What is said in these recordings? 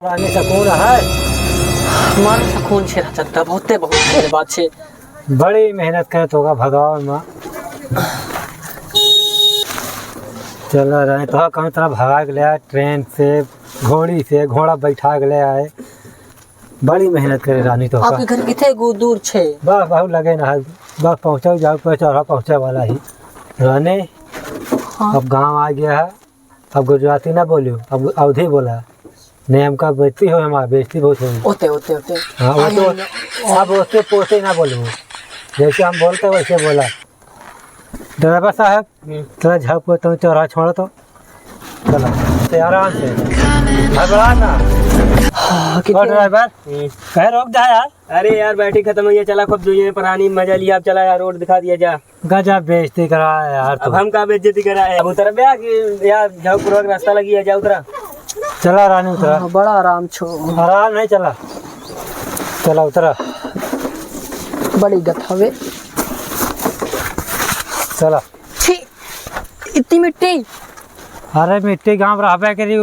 रानी सुकून है हमारा सुकून छे रहता बहुते बहुत मेरे बात छे। बड़ी मेहनत करे तो भगवान माँ चलो रानी तो कहीं तरह भगा के ले आए ट्रेन से घोड़ी से घोड़ा बैठा के ले आए। बड़ी मेहनत करे रानी तो आपके घर कितने दूर छे? बस बहुत लगे ना बस पहुँचा जाओ चौरा पहुँचे वाला ही रानी। हाँ। अब गांव आ गया है। अब गुजराती ना बोलियो अब अवधी बोला नियम का बेइज्जती हो हमारा बेइज्जती बहुत होगी। ओते ओते ओते हाँ वो तो अब उसके पोते ना बोलो जैसे हम बोलते वैसे बोला। ड्राइवर साहब थोड़ा झप को तुम चौराहा छोड़ो तो चलो तो आराम से घबरा ना। ड्राइवर कह रोक जा यार। अरे यार बैटरी खत्म हुई है चला खूब दुनिया में पुरानी मजा लिया। अब चला यार रोड दिखा दिया जा। गजब बेइज्जती करा है यार। अब हम कहाँ बेइज्जती करा है। अब उतर बया कि यार जाओ पूरा रास्ता लगी है जा उतरा। चला रानी उतरा। बड़ा आराम छो। आराम नहीं चला चला उतरा। बड़ी गत हवे चला। छी इतनी मिट्टी। अरे मिट्टी गाँव रहा करी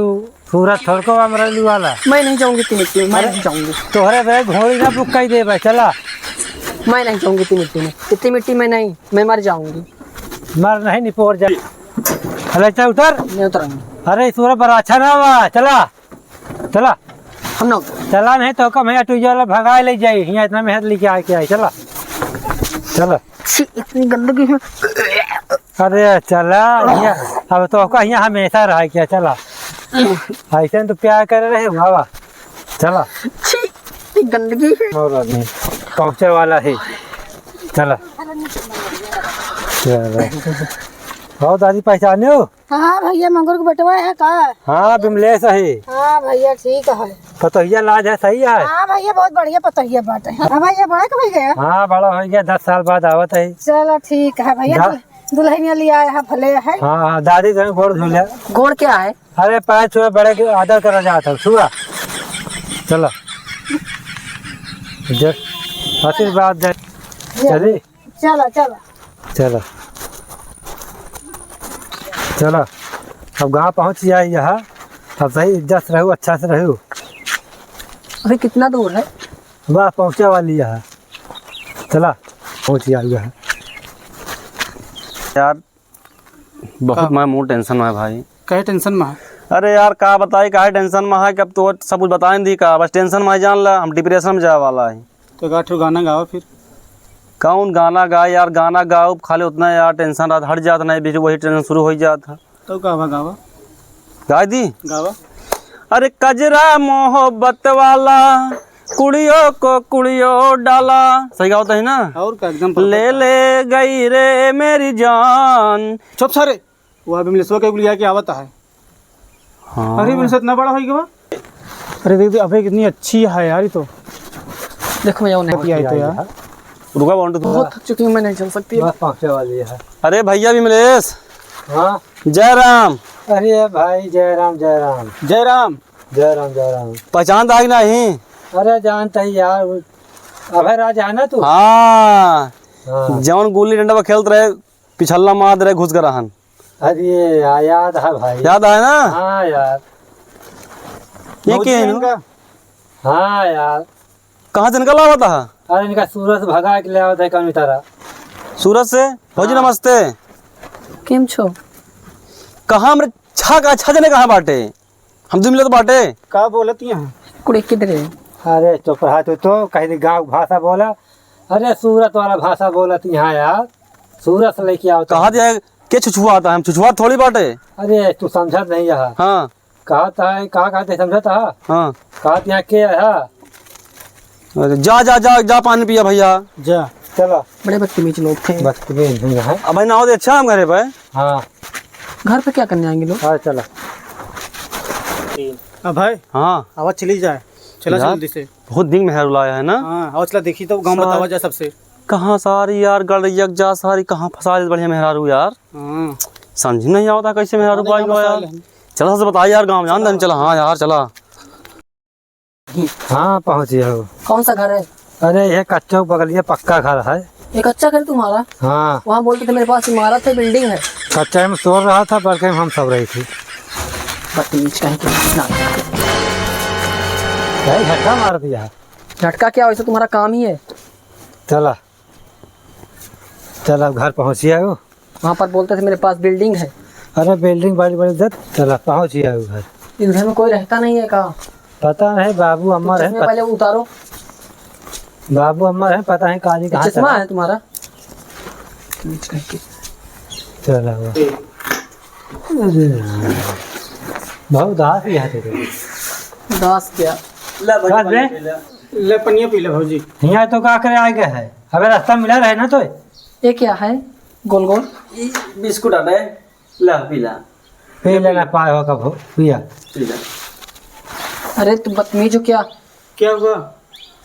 सूरज थोड़को अमरेली वाला। मैं नहीं जाऊंगी इतनी मिट्टी में। मैं नहीं जाऊंगी। तोहरे भाई घोड़ी ना बुक कर दे भाई चला। मैं नहीं जाऊंगी इतनी मिट्टी में। इतनी मिट्टी में नहीं मैं मर जाऊंगी। मर नहीं निपोर जा। अरे चल उतर। नहीं उतरूंगी। अरे सूरज बड़ा अच्छा ना हुआ चला चला। हम ना चला नहीं तो कम है तुझे भगा ले जाए यहाँ इतना मेहनत लेके आके आए चला चला। छी इतनी गंदगी है। अरे चला अब तो यहाँ हमेशा रहा क्या चला ऐसे तो प्यार कर रहे बाबा चला। छी इतनी गंदगी है। और आदमी पहुँचे वाला है चला चला। और दादी पहचाने हो? हाँ भैया मंगूर को बटवा है का? हाँ बिमलेश है। हाँ भैया ठीक है। पतोहिया लाज है सही है। हाँ भैया बहुत बढ़िया पतोहिया बात है। हाँ भैया बड़ा कब गया? हाँ बड़ा हो गया 10 साल बाद आवत है। चलो ठीक है भैया। दुल्हनिया लिया है भले है। हाँ हाँ दादी तो घोड़ झूलिया। घोड़ क्या है? अरे पैर छुए बड़े के आदर करा जाता छुआ चलो आशीर्वाद दे चली चलो चलो चलो चलो। अब गाँव पहुँच जाए यहाँ अब सही इज्जत से रहू अच्छा से रहू। अभी कितना दूर है? बस पहुँचे वाली यहाँ चला पहुँच जाए यहाँ। यार बहुत मैं मूड टेंशन में है भाई। कहे टेंशन में है? अरे यार का बताई का टेंशन में है कि अब तो सब कुछ बताए दी का बस टेंशन में जान ला हम डिप्रेशन में जाए वाला है। तो गाठो गाना गाओ फिर। कौन गाना गाए यार गाना गाओ खाली उतना यार टेंशन रात हट जाता नहीं बीच वही टेंशन शुरू हो जाता। तो गावा गावा गा दी गावा। अरे कजरा मोहब्बत वाला कुड़ियों को कुड़ियों डाला सही गाता है ना। और का एकदम ले ले गई रे मेरी जान। चुप सारे वो अभी मिलसवा के लिया के आवता है। हाँ। अरे मिलस इतना बड़ा हो गया। अरे दीदी अबे कितनी अच्छी है यार। ये तो देखो मैं नहीं आई तो यार रुका बाउंड बहुत थक चुकी हूँ। मैं नहीं चल सकती। बस पहुँचे वाली है। अरे भैया विमलेश। हाँ जय राम। अरे भाई जय राम जय राम जय राम जय राम जय राम। पहचान था कि नहीं? अरे जानता ही यार अभय राजा है ना तू? हाँ हाँ। जौन गुल्ली डंडा पर खेलते रहे पिछला मार रहे घुस कर रहन। अरे याद है भाई। याद है ना? हाँ यार ये क्या है इनका? हाँ यार कहाँ से निकला हुआ था? अरे इनका सूरज भगा के ले आवता है कमी तरह। सूरत से भौजी नमस्ते। केम छो? कहाँ मेरे छा का अच्छा जने कहाँ बाटे हम तुम मिले तो बाटे का बोलती हैं? कुड़ी किधर है? अरे चुप रहा तो कहीं गाँव भाषा बोला। अरे सूरत वाला भाषा बोला थी यहाँ यार सूरत से लेके आओ। कहा दिया के छुछुआ आता है हम छुछुआ थोड़ी बाटे। अरे तू समझत नहीं यहाँ। हाँ कहा था कहा कहते समझता है। हाँ कहा यहाँ के है। अरे जा जा जा जा पानी पिया भैया जा। चलो बड़े बदतमीज लोग थे। बदतमीज नहीं है। अब भाई ना हो तो अच्छा हम घरे पे। हाँ घर पे क्या करने आएंगे लोग? हाँ चलो। अब भाई हाँ आवाज चली जाए। चला यार, जल्दी से। बहुत दिन में लाया है ना। हाँ आवाज चला देखी तो गाँव बतावा जाए सबसे। कहाँ सारी यार गड़ जा सारी कहाँ फंसा दे बढ़िया मेहरारू यार। हाँ समझ नहीं आवता कैसे मेहरारू पाई यार। चला से बता यार गाँव जान चला। हाँ यार चला। हाँ पहुँच जाओ। कौन सा घर है? अरे ये कच्चा बगलिया पक्का घर है। एक अच्छा घर तुम्हारा? हाँ वहाँ बोलते थे मेरे पास इमारत है बिल्डिंग है। कच्चा में सो रहा था बल्कि हम सब रही थी। बदतमीज कहीं के सही झटका मार दिया। झटका क्या, वैसे तुम्हारा काम ही है। चला चल अब घर पहुँचिए हो। वहाँ पर बोलते थे मेरे पास बिल्डिंग है। अरे बिल्डिंग बड़ी बड़ी दत। चला पहुँचिए हो घर। इस घर में कोई रहता नहीं है का? पता नहीं बाबू अमर है। चश्मे पहले उतारो। बाबू अमर है, पता है काजी कहाँ चश्मा है तुम्हारा? चला अरे बहुत दास ही है तेरे। दास क्या? बस बे, ले पनिया पी ले भौजी। यहाँ तो का करे आ गया है। अबे रास्ता मिला रहे ना तो ये क्या है गोल गोल? बिस्कुट आता है, ला पीला पी लेना पाए हो कब पिया। पीला। अरे तुम बदतमीज हो क्या? क्या हुआ?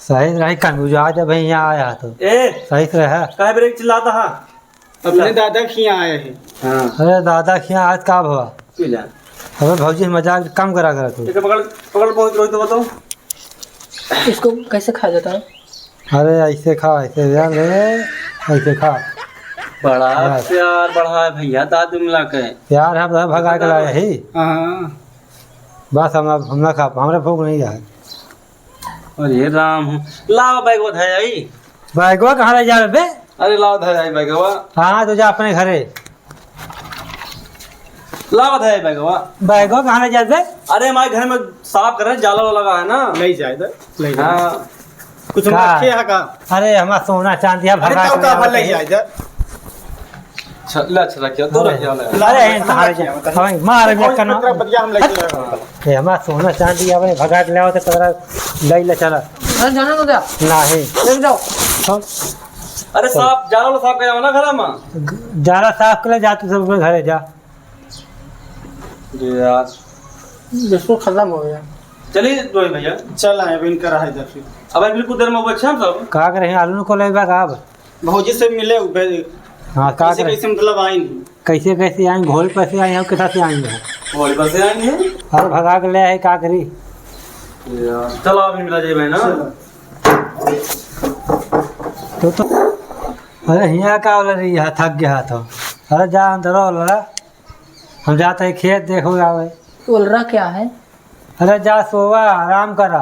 सही रही कन्फ्यूज आज भाई यहाँ आया तो ए सही से रहा। काहे ब्रेक चिल्लाता है? अपने दादा के यहाँ आए हैं। हाँ अरे दादा क्या आज का हुआ। पीला। अबे भौजी मजाक कम करा कर तू। इसे पकड़ पकड़ पहुंच लो तो बताओ। इसको कैसे खाया जाता है? अरे ऐसे खा ऐसे ध्यान दे, ऐसे खा। बड़ा बस। प्यार बढ़ा है भैया दादू मिला के। यार हम तो भगा के लाए ही। हाँ बस हम ना खा हमारे भूख नहीं है। अरे राम लाओ बैग वो है आई। बैगवा कहाँ ले जा रहे बे? अरे लाओ है आई बैग वो। हाँ तो जा अपने घरे। लाओ है बैग वो। बैगवा कहाँ ले जा रहे? अरे हमारे घर में साफ कर रहे हैं, जाला वाला लगा है ना। ले जाए इधर, ले जाए। हाँ कुछ का? रखे है का? अरे हमारा सोना चांदी अरे भगा तब का ले जाए इधर। अच्छा रखियो तो रखियो। अरे तुम्हारे हमें मार गया करना। बतिया हम लेके जाएंगे। ये हमारा सोना चांदी अपने भगा के ले आओ तो तोरा ले ले चला। अरे जाना तो क्या? नहीं लेके जाओ। हम अरे साफ जाला वाला साफ कर ना घर में। जाला साफ कर ले जा तू सब अपने घरे जा। यार बिल्कुल खत्म हो गया। चलिए रोहित भैया। चल आए अभी इनका रहा इधर फिर। अब बिल्कुल देर में वो अच्छा हम सब। का करे आलू को ले बा अब। भौजी से मिले हाँ का कैसे करे कैसे मतलब आएंगे। कैसे कैसे आएंगे घोल पर से आएंगे कितना से आएंगे। वही बस से आएंगे। अरे भगा के ले आए का करी। यार चलो अभी मिला जाए भाई ना। तो अरे यहाँ का बोल रही है थक गया तो। अरे जा अंदर बोल हम जाते हैं खेत देखो आवे। उलरा क्या है? अरे जा सोवा आराम करा।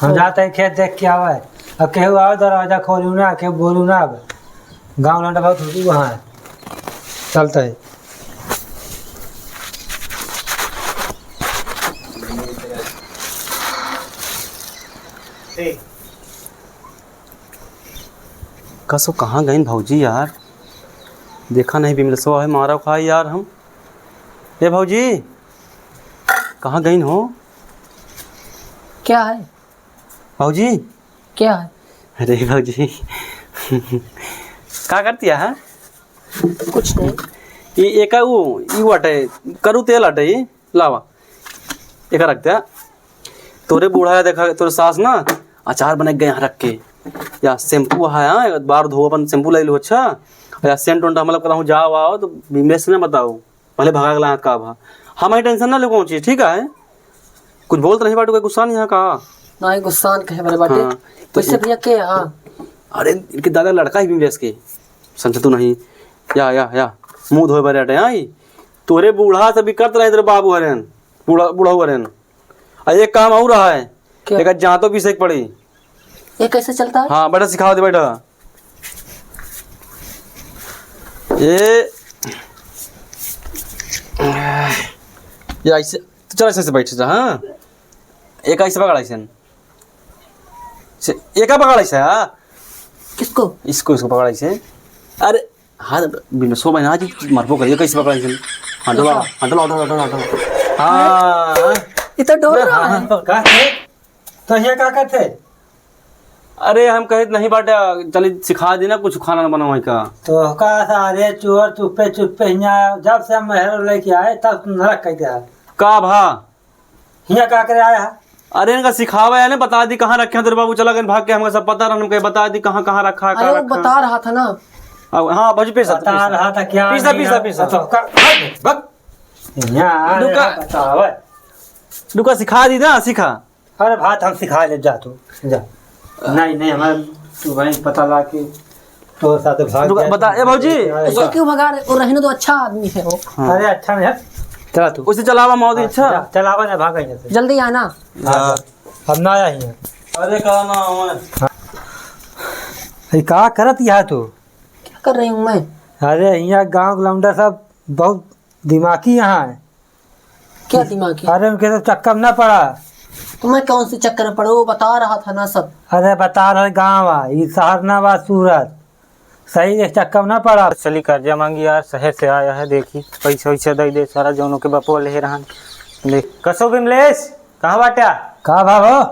हम जाते हैं खेत देख के आवे। अब केहू आओ दरवाजा खोलू ना केहू बोलू ना। अब गाँव लौटा बहुत होती वहाँ है चलते है। कसो कहाँ गए भौजी यार? देखा नहीं बिमल सो है मारा खाई यार हम। ए भौजी कहाँ गई हो? क्या है? भौजी क्या है? अरे भौजी क्या करती है? कुछ नहीं। ये एक वो अटे करू तेल अटे लावा एक रखते हैं। तोरे बूढ़ा देखा तोरे सास ना अचार बने गए यहाँ रख के। या शैम्पू है हाँ एक बार धो अपन शैम्पू ले लो। अच्छा या सेंट वेंट मतलब कराऊँ जाओ आओ तो बिमलेश ने बताओ पहले भगा के लाया का भा। हमारी टेंशन ना ले कौन चीज ठीक है। कुछ बोलते नहीं बाटू कोई गुस्सा नहीं है कहा। ना ही गुस्सा कहे बड़े बाटे। हाँ, तो वैसे भैया के हाँ। अरे इनके दादा लड़का ही बिमलेश के समझ तू नहीं। या मुँह धोए बरे अटे आई तोरे बूढ़ा से भी करते रहे तेरे बाबू हरेन बूढ़ा हरेन। और एक काम और रहा है क्या? एक जहाँ तो भी सीख पड़ी। ये कैसे चलता है? हाँ बेटा सिखाओ दे बेटा। ये ऐसे तो चल ऐसे बैठ जा। हाँ एक ऐसे पकड़ा ऐसे एक पकड़ा ऐसे। हाँ किसको? इसको पकड़ा ऐसे। अरे हाँ सो बहना आज मरबो करिए कैसे पकड़ा ऐसे। हाँ डोला हाँ ये तो डोल रहा है। का थे? तो ये क्या करते? अरे हम कहे नहीं बाटा चल सिखा देना कुछ खाना ना बनाओ का। तो का सारे चोर चुप्पे यहाँ जब से हम मेहर लेके आए तब नरक कह दिया। का भा यहाँ का करे आया है? अरे इनका सिखावा है ना बता दी कहाँ रखे हैं तेरे बाबू चला गए भाग के हमको सब पता रहा हमको बता दी कहाँ कहाँ रखा है अरे कहाँ वो रखा बता रहा था ना। है। हाँ भज पे बता रहा था क्या पीसा नहीं पीसा है? पीसा तो यहाँ दुका- बतावे। दुका सिखा दी ना सिखा। अरे भात हम सिखा ले जा तू जा। नहीं हमारे तू भाई पता ला के तो साथ भाग दुका- जाए। बता ए भौजी उसको क्यों भगा रहे? वो रहने तो अच्छा आदमी है वो। अरे अच्छा नहीं है चला तू उसे चलावा मौत इच्छा। चलावा ना भाग यहाँ से। जल्दी आना। हाँ। अब ना आई है। अरे कहा ना मैं अरे का करत यह तू? क्या कर रही हूँ मैं? अरे यहाँ गांव लौंडा सब बहुत दिमागी यहाँ है। क्या दिमाग की? अरे उनके तो चक्कर ना पड़ा। तो मैं कौन से चक्कर में पड़ा? वो बता रहा था ना सब। अरे बता रहे गाँव आ ये शहर ना बा सूरत, सही एक चक्कर में ना पड़ा। चली कर्जा मांगी यार, शहर से आया है, देखी पैसा वैसा दे दे सारा जौनों के बपो ले रहन। देख कसो बिमलेश कहाँ बाटा? का भाव?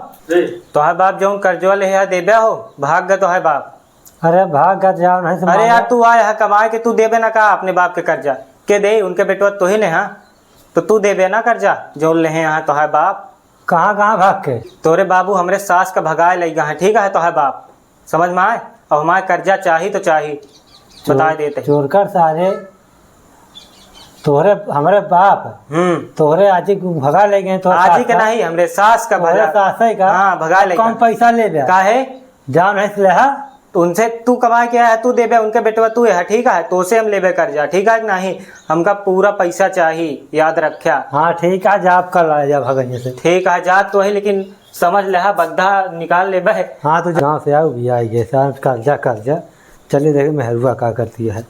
तो है बाप जौन कर्जवा ले है देबे हो, भाग गए तो है बाप। अरे भाग गया जाओ नहीं से अरे यार मांगो। तू आया है कमाए के, तू देबे ना कहा अपने बाप के कर्जा के दे, उनके बेटवा तो ही ने हाँ, तो तू देबे ना कर्जा जौन ले यहाँ तो है बाप। कहाँ कहाँ भाग के? तोरे बाबू हमरे सास का भगाए लग गए हैं, ठीक है तो है बाप, समझ में आए? और हमारे कर्जा चाही तो चाही, बता देते। चोर कर सारे तोहरे हमारे बाप तोहरे आज ही भगा ले गए। तो आज ही का नहीं, हमरे सास का तोहरे सास है का? हाँ भगा ले कम पैसा ले बे का है जाओ नहीं से ले हा? तो उनसे तू कमा के है, तू देबे, उनके बेटवा तू है, ठीक है तो से हम लेबे कर्जा, ठीक है कि नहीं? हमका पूरा पैसा चाहिए, याद रखा। हाँ ठीक है जा, आप कल आ जा भगन से। ठीक है जा तो है, लेकिन समझ ले बद्धा निकाल लेबे। हाँ तो गाँव से आओ भी आई गए कर्जा कर्जा। चलिए देखे मेहरुआ क्या करती है।